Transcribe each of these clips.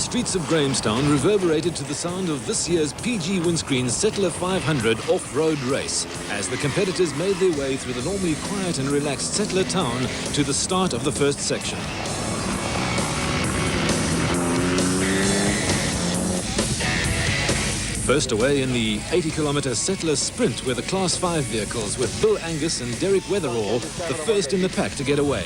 streets of Grahamstown reverberated to the sound of this year's PG Windscreen Settler 500 off-road race as the competitors made their way through the normally quiet and relaxed Settler town to the start of the first section. First away in the 80-kilometre Settler Sprint were the Class 5 vehicles with Bill Angus and Derek Weatherall, the first in the pack to get away.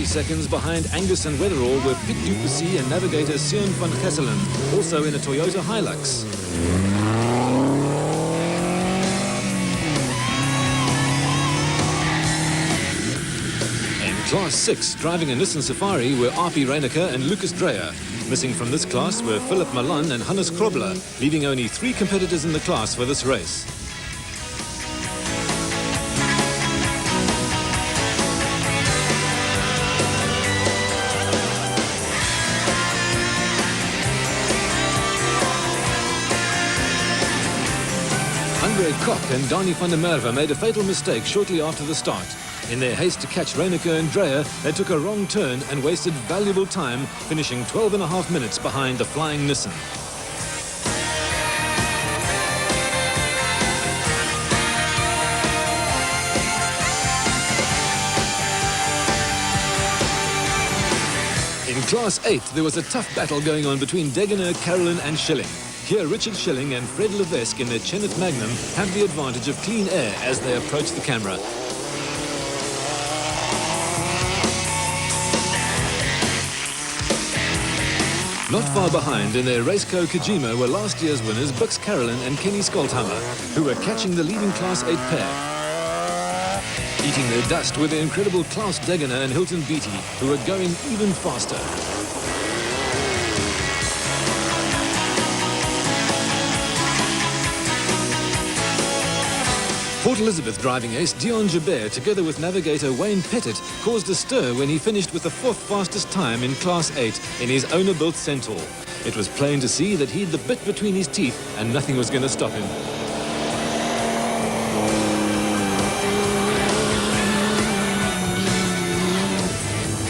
Seconds behind Angus and Weatherall were Piet du Plessis and navigator Sean van Gesselen, also in a Toyota Hilux. In Class 6, driving a Nissan Safari were Arpi Reinecker and Lucas Dreyer. Missing from this class were Philip Malan and Hannes Krobler, leaving only 3 competitors in the class for this race. Andre Kok and Dani van der Merwe made a fatal mistake shortly after the start. In their haste to catch Reinecker and Dreyer, they took a wrong turn and wasted valuable time, finishing 12.5 minutes behind the flying Nissan. In Class 8, there was a tough battle going on between Degener, Carolyn and Schilling. Here, Richard Schilling and Fred Levesque in their Cheneth Magnum have the advantage of clean air as they approach the camera. Not far behind in their Raceco Kojima were last year's winners Bux Carolyn and Kenny Skolthammer, who were catching the leading Class 8 pair. Eating their dust were the incredible Klaus Degener and Hilton Beattie, who were going even faster. Port Elizabeth driving ace Dion Joubert, together with navigator Wayne Pettit, caused a stir when he finished with the 4th fastest time in Class 8 in his owner-built Centaur. It was plain to see that he had the bit between his teeth and nothing was going to stop him.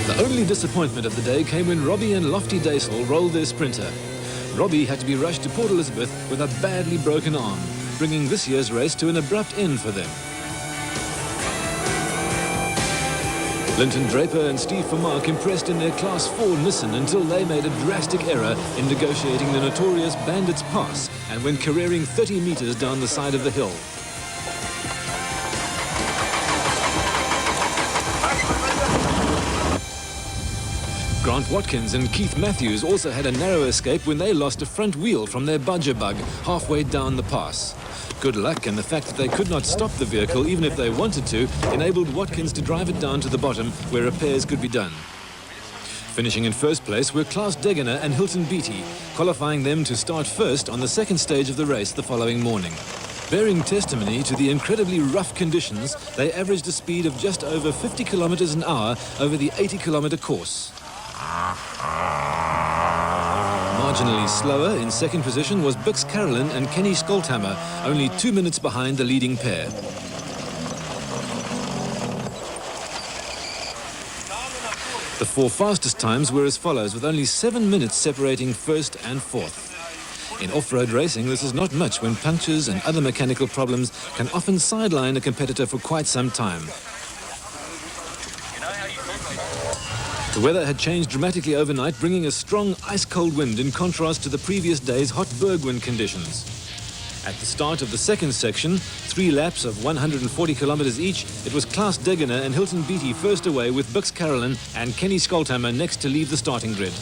The only disappointment of the day came when Robbie and Lofty Daisel rolled their sprinter. Robbie had to be rushed to Port Elizabeth with a badly broken arm, bringing this year's race to an abrupt end for them. Linton Draper and Steve Vermaak impressed in their Class 4 Nissan until they made a drastic error in negotiating the notorious Bandits Pass and went careering 30 metres down the side of the hill. Grant Watkins and Keith Matthews also had a narrow escape when they lost a front wheel from their Budger Bug halfway down the pass. Good luck and the fact that they could not stop the vehicle even if they wanted to enabled Watkins to drive it down to the bottom where repairs could be done. Finishing in first place were Klaus Degener and Hilton Beattie, qualifying them to start first on the second stage of the race the following morning. Bearing testimony to the incredibly rough conditions, they averaged a speed of just over 50 kilometers an hour over the 80-kilometer course. Marginally slower in second position was Bux Carolyn and Kenny Skolthammer, only 2 minutes behind the leading pair. The 4 fastest times were as follows, with only 7 minutes separating first and fourth. In off-road racing, this is not much when punctures and other mechanical problems can often sideline a competitor for quite some time. The weather had changed dramatically overnight, bringing a strong ice-cold wind in contrast to the previous day's hot Bergwind conditions. At the start of the second section, 3 laps of 140 kilometers each, it was Klaus Degener and Hilton Beattie first away with Bux Carolyn and Kenny Skolthammer next to leave the starting grid.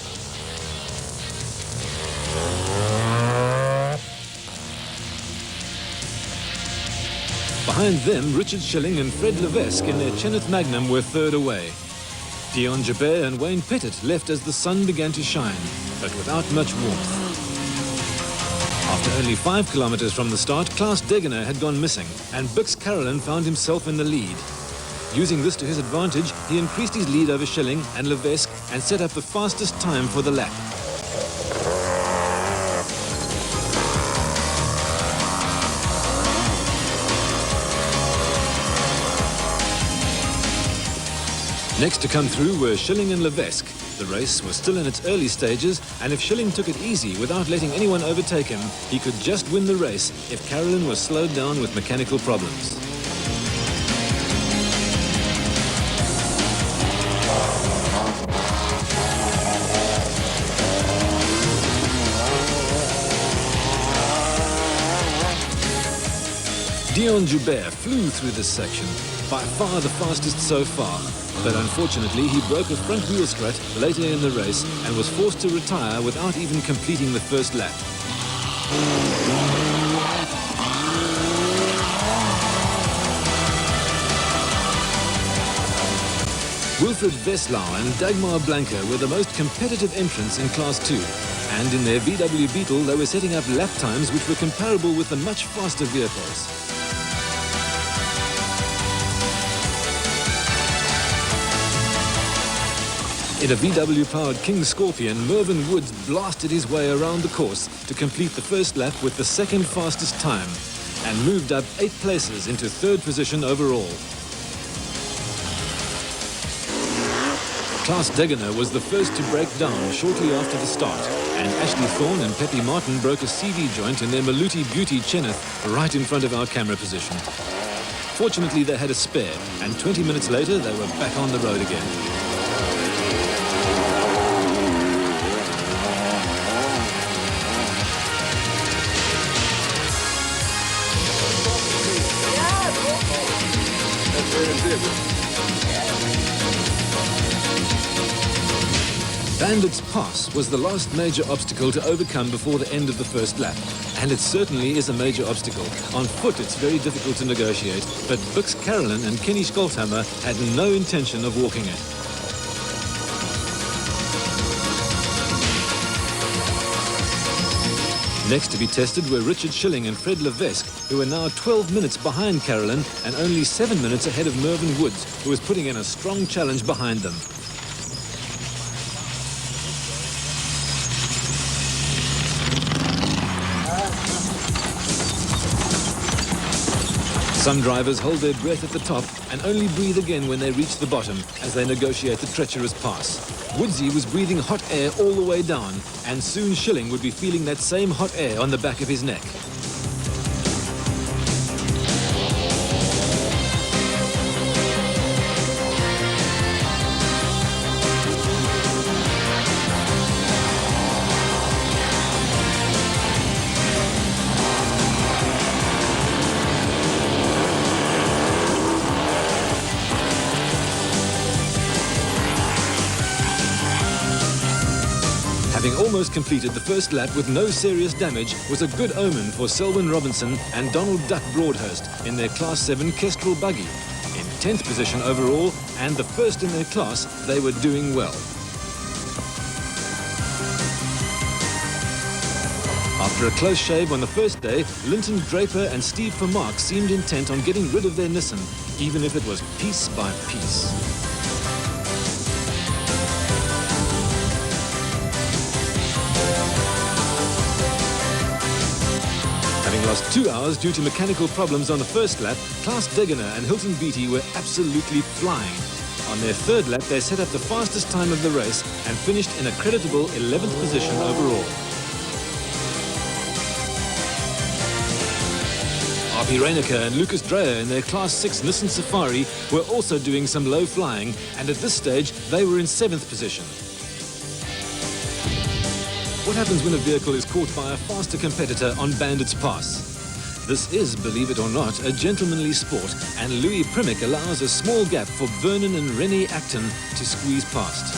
Behind them, Richard Schilling and Fred Levesque in their Cheneth Magnum were third away. Dion Joubert and Wayne Pettit left as the sun began to shine, but without much warmth. After only 5 kilometers from the start, Klaus Degener had gone missing, and Bux Carolyn found himself in the lead. Using this to his advantage, he increased his lead over Schilling and Levesque and set up the fastest time for the lap. Next to come through were Schilling and Levesque. The race was still in its early stages, and if Schilling took it easy without letting anyone overtake him, he could just win the race if Carolyn was slowed down with mechanical problems. Dion Joubert flew through this section, by far the fastest so far. But unfortunately, he broke a front wheel strut later in the race and was forced to retire without even completing the first lap. Wilfried Veslau and Dagmar Blanca were the most competitive entrants in Class 2. And in their VW Beetle, they were setting up lap times which were comparable with the much faster vehicles. In a VW-powered King Scorpion, Mervyn Woods blasted his way around the course to complete the first lap with the second fastest time and moved up 8 places into 3rd position overall. Klaus Degener was the first to break down shortly after the start, and Ashley Thorne and Peppy Martin broke a CV joint in their Maluti Beauty Cheneth right in front of our camera position. Fortunately, they had a spare, and 20 minutes later, they were back on the road again. Bandits Pass was the last major obstacle to overcome before the end of the first lap. And it certainly is a major obstacle. On foot, it's very difficult to negotiate, but Bix Carolyn and Kenny Scholthammer had no intention of walking it. Next to be tested were Richard Schilling and Fred Levesque, who are now 12 minutes behind Carolyn and only 7 minutes ahead of Mervyn Woods, who is putting in a strong challenge behind them. Some drivers hold their breath at the top and only breathe again when they reach the bottom as they negotiate the treacherous pass. Woodsy was breathing hot air all the way down, and soon Schilling would be feeling that same hot air on the back of his neck. Having almost completed the first lap with no serious damage was a good omen for Selwyn Robinson and Donald Duck Broadhurst in their Class 7 Kestrel buggy. In 10th position overall and the first in their class, they were doing well. After a close shave on the first day, Linton Draper and Steve Vermaak seemed intent on getting rid of their Nissan, even if it was piece by piece. Having lost 2 hours due to mechanical problems on the first lap, Klaus Degener and Hilton Beattie were absolutely flying. On their third lap, they set up the fastest time of the race and finished in a creditable 11th position overall. R.P. Reinecker and Lucas Dreyer in their Class 6 Nissan Safari were also doing some low flying, and at this stage, they were in 7th position. What happens when a vehicle is caught by a faster competitor on Bandits Pass? This is, believe it or not, a gentlemanly sport, and Louis Primick allows a small gap for Vernon and Rennie Acton to squeeze past.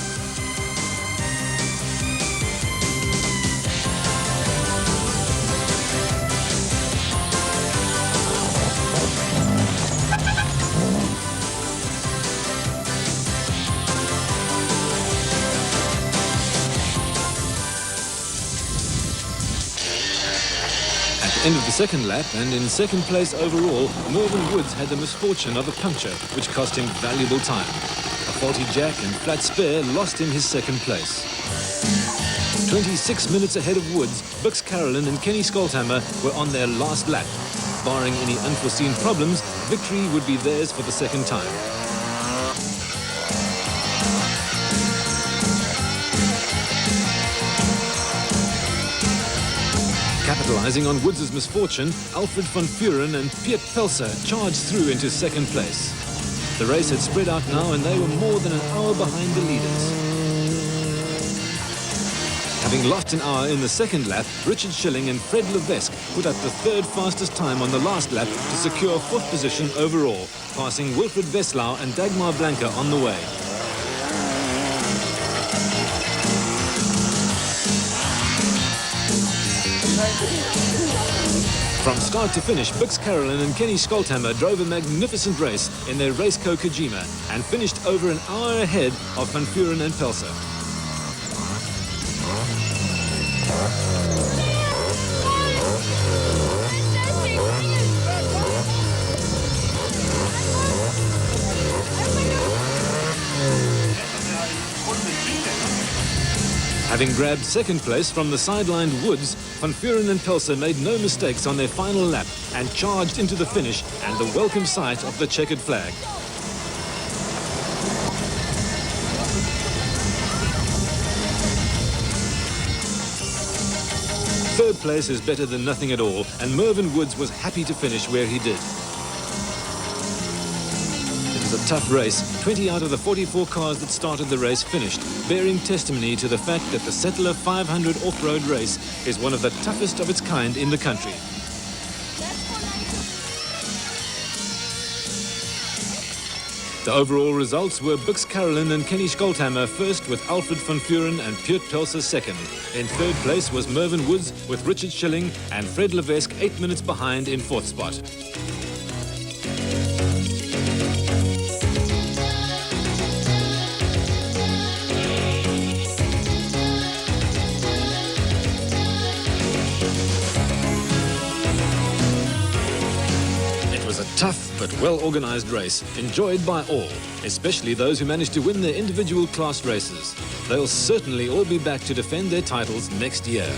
End of the second lap, and in second place overall, Mervyn Woods had the misfortune of a puncture, which cost him valuable time. A faulty jack and flat spare lost him his second place. 26 minutes ahead of Woods, Bix Carolyn and Kenny Skolthammer were on their last lap. Barring any unforeseen problems, victory would be theirs for the second time. Capitalizing on Woods' misfortune, Alfred van Vuren and Piet Pelser charged through into second place. The race had spread out now and they were more than an hour behind the leaders. Having lost an hour in the second lap, Richard Schilling and Fred Levesque put up the third fastest time on the last lap to secure fourth position overall, passing Wilfred Veslau and Dagmar Blanca on the way. From start to finish, Bix Carolyn and Kenny Skolthammer drove a magnificent race in their Raceco Kojima and finished over an hour ahead of Van Vuren and Pelser. Having grabbed second place from the sidelined Woods, Van Vuren and Pelser made no mistakes on their final lap and charged into the finish and the welcome sight of the checkered flag. Third place is better than nothing at all, and Mervyn Woods was happy to finish where he did. It was a tough race. 20 out of the 44 cars that started the race finished, bearing testimony to the fact that the Settler 500 off-road race is one of the toughest of its kind in the country. The overall results were Bix Carolyn and Kenny Skolthammer first, with Alfred van Vuren and Piet Pelser second. In third place was Mervyn Woods with Richard Schilling and Fred Levesque 8 minutes behind in fourth spot. Tough but well-organized race, enjoyed by all, especially those who managed to win their individual class races. They'll certainly all be back to defend their titles next year.